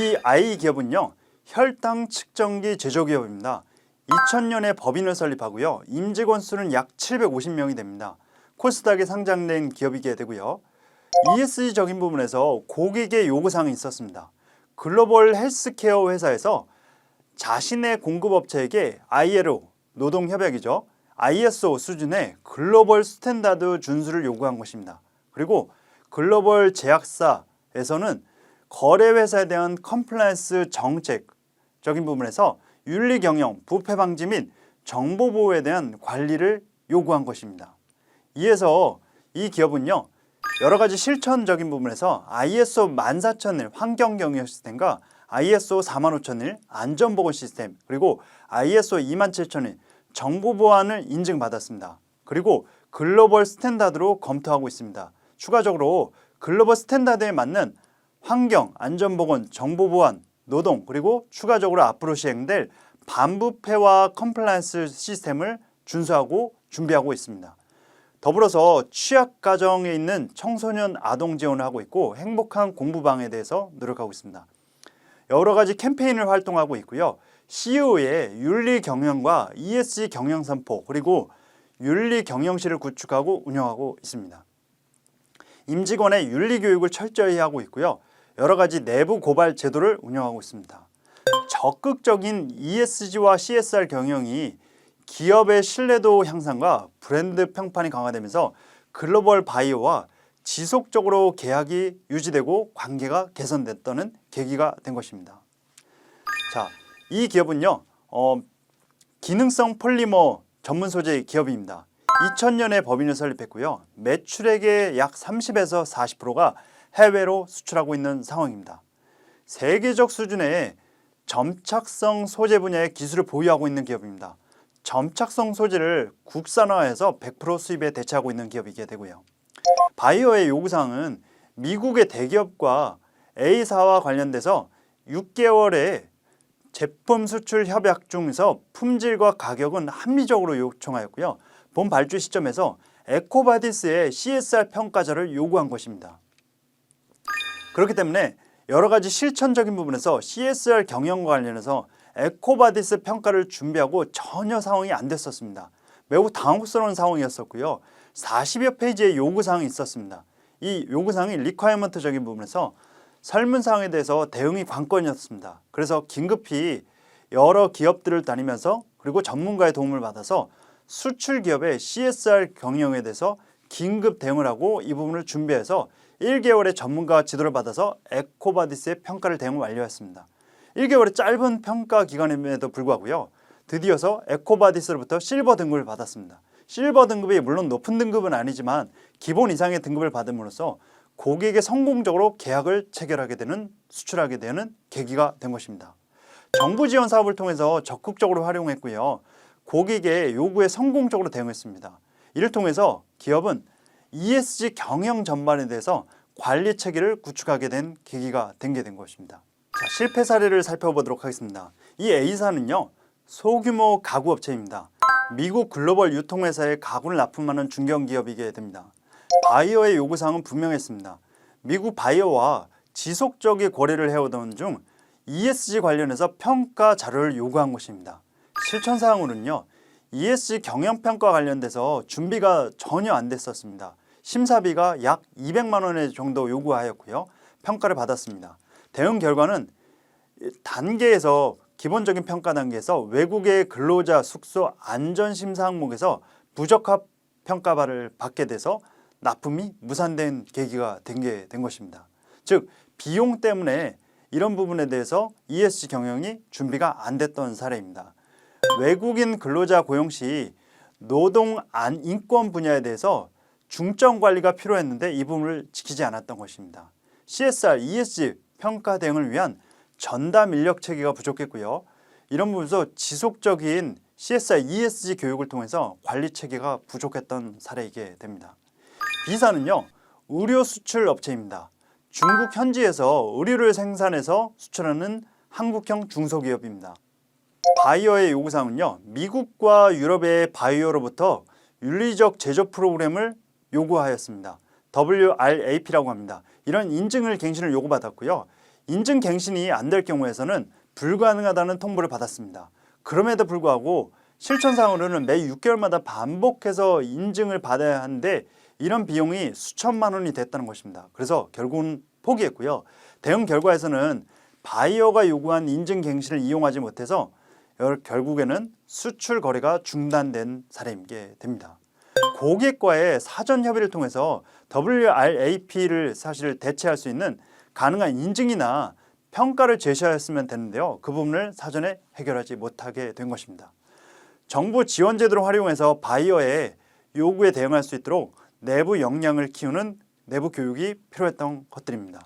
이 I 기업은요, 혈당 측정기 제조기업입니다. 2000년에 법인을 설립하고요. 임직원 수는 약 750명이 됩니다. 코스닥에 상장된 기업이게 되고요. ESG적인 부분에서 고객의 요구사항이 있었습니다. 글로벌 헬스케어 회사에서 자신의 공급업체에게 ILO, 노동협약이죠. ISO 수준의 글로벌 스탠다드 준수를 요구한 것입니다. 그리고 글로벌 제약사에서는 거래회사에 대한 컴플라이언스 정책적인 부분에서 윤리경영, 부패 방지 및 정보보호에 대한 관리를 요구한 것입니다. 이에서 이 기업은요, 여러 가지 실천적인 부분에서 ISO 14001 환경경영 시스템과 ISO 45001 안전보건 시스템, 그리고 ISO 27001 정보보안을 인증받았습니다. 그리고 글로벌 스탠다드로 검토하고 있습니다. 추가적으로 글로벌 스탠다드에 맞는 환경, 안전보건, 정보보안, 노동, 그리고 추가적으로 앞으로 시행될 반부패와 컴플라이언스 시스템을 준수하고 준비하고 있습니다. 더불어서 취약가정에 있는 청소년 아동 지원을 하고 있고 행복한 공부방에 대해서 노력하고 있습니다. 여러 가지 캠페인을 활동하고 있고요. CEO의 윤리 경영과 ESG 경영 선포, 그리고 윤리 경영실을 구축하고 운영하고 있습니다. 임직원의 윤리 교육을 철저히 하고 있고요. 여러 가지 내부 고발 제도를 운영하고 있습니다. 적극적인 ESG와 CSR 경영이 기업의 신뢰도 향상과 브랜드 평판이 강화되면서 글로벌 바이어와 지속적으로 계약이 유지되고 관계가 개선됐다는 계기가 된 것입니다. 자, 이 기업은요, 기능성 폴리머 전문 소재 기업입니다. 2000년에 법인을 설립했고요. 매출액의 약 30에서 40%가 해외로 수출하고 있는 상황입니다. 세계적 수준의 점착성 소재 분야의 기술을 보유하고 있는 기업입니다. 점착성 소재를 국산화해서 100% 수입에 대체하고 있는 기업이게 되고요. 바이어의 요구사항은 미국의 대기업과 A사와 관련돼서 6개월의 제품 수출 협약 중에서 품질과 가격은 합리적으로 요청하였고요. 본 발주 시점에서 에코바디스의 CSR 평가자를 요구한 것입니다. 그렇기 때문에 여러 가지 실천적인 부분에서 CSR 경영과 관련해서 에코바디스 평가를 준비하고 전혀 상황이 안 됐었습니다. 매우 당혹스러운 상황이었었고요. 40여 페이지의 요구사항이 있었습니다. 이 요구사항이 리퀘어먼트적인 부분에서 설문사항에 대해서 대응이 관건이었습니다. 그래서 긴급히 여러 기업들을 다니면서 그리고 전문가의 도움을 받아서 수출 기업의 CSR 경영에 대해서 긴급 대응을 하고 이 부분을 준비해서 1개월의 전문가 지도를 받아서 에코바디스의 평가를 대응 완료했습니다. 1개월의 짧은 평가 기간임에도 불구하고요. 드디어서 에코바디스로부터 실버 등급을 받았습니다. 실버 등급이 물론 높은 등급은 아니지만 기본 이상의 등급을 받음으로써 고객에게 성공적으로 계약을 체결하게 되는, 수출하게 되는 계기가 된 것입니다. 정부 지원 사업을 통해서 적극적으로 활용했고요. 고객의 요구에 성공적으로 대응했습니다. 이를 통해서 기업은 ESG 경영 전반에 대해서 관리 체계를 구축하게 된 계기가 된 것입니다. 자, 실패 사례를 살펴보도록 하겠습니다. 이 A사는요, 소규모 가구 업체입니다. 미국 글로벌 유통회사에 가구를 납품하는 중견기업이게 됩니다. 바이어의 요구사항은 분명했습니다. 미국 바이어와 지속적인 거래를 해오던 중 ESG 관련해서 평가 자료를 요구한 것입니다. 실천사항으로는요, ESG 경영평가 관련돼서 준비가 전혀 안 됐었습니다. 심사비가 약 200만 원 정도 요구하였고요. 평가를 받았습니다. 대응 결과는 단계에서 기본적인 평가 단계에서 외국의 근로자 숙소 안전심사 항목에서 부적합 평가를 받게 돼서 납품이 무산된 계기가 된 것입니다. 즉 비용 때문에 이런 부분에 대해서 ESG 경영이 준비가 안 됐던 사례입니다. 외국인 근로자 고용 시 노동 인권 분야에 대해서 중점 관리가 필요했는데 이 부분을 지키지 않았던 것입니다. CSR, ESG 평가 대응을 위한 전담 인력 체계가 부족했고요. 이런 부분에서 지속적인 CSR, ESG 교육을 통해서 관리 체계가 부족했던 사례이게 됩니다. B사는요, 의료 수출 업체입니다. 중국 현지에서 의류를 생산해서 수출하는 한국형 중소기업입니다. 바이어의 요구사항은요, 미국과 유럽의 바이어로부터 윤리적 제조 프로그램을 요구하였습니다. WRAP라고 합니다. 이런 인증을 갱신을 요구받았고요. 인증 갱신이 안 될 경우에서는 불가능하다는 통보를 받았습니다. 그럼에도 불구하고 실천상으로는 매 6개월마다 반복해서 인증을 받아야 하는데 이런 비용이 수천만 원이 됐다는 것입니다. 그래서 결국은 포기했고요. 대응 결과에서는 바이어가 요구한 인증 갱신을 이용하지 못해서 결국에는 수출 거래가 중단된 사례이게 됩니다. 고객과의 사전 협의를 통해서 WRAP를 사실 대체할 수 있는 가능한 인증이나 평가를 제시하였으면 되는데요. 그 부분을 사전에 해결하지 못하게 된 것입니다. 정부 지원 제도를 활용해서 바이어의 요구에 대응할 수 있도록 내부 역량을 키우는 내부 교육이 필요했던 것들입니다.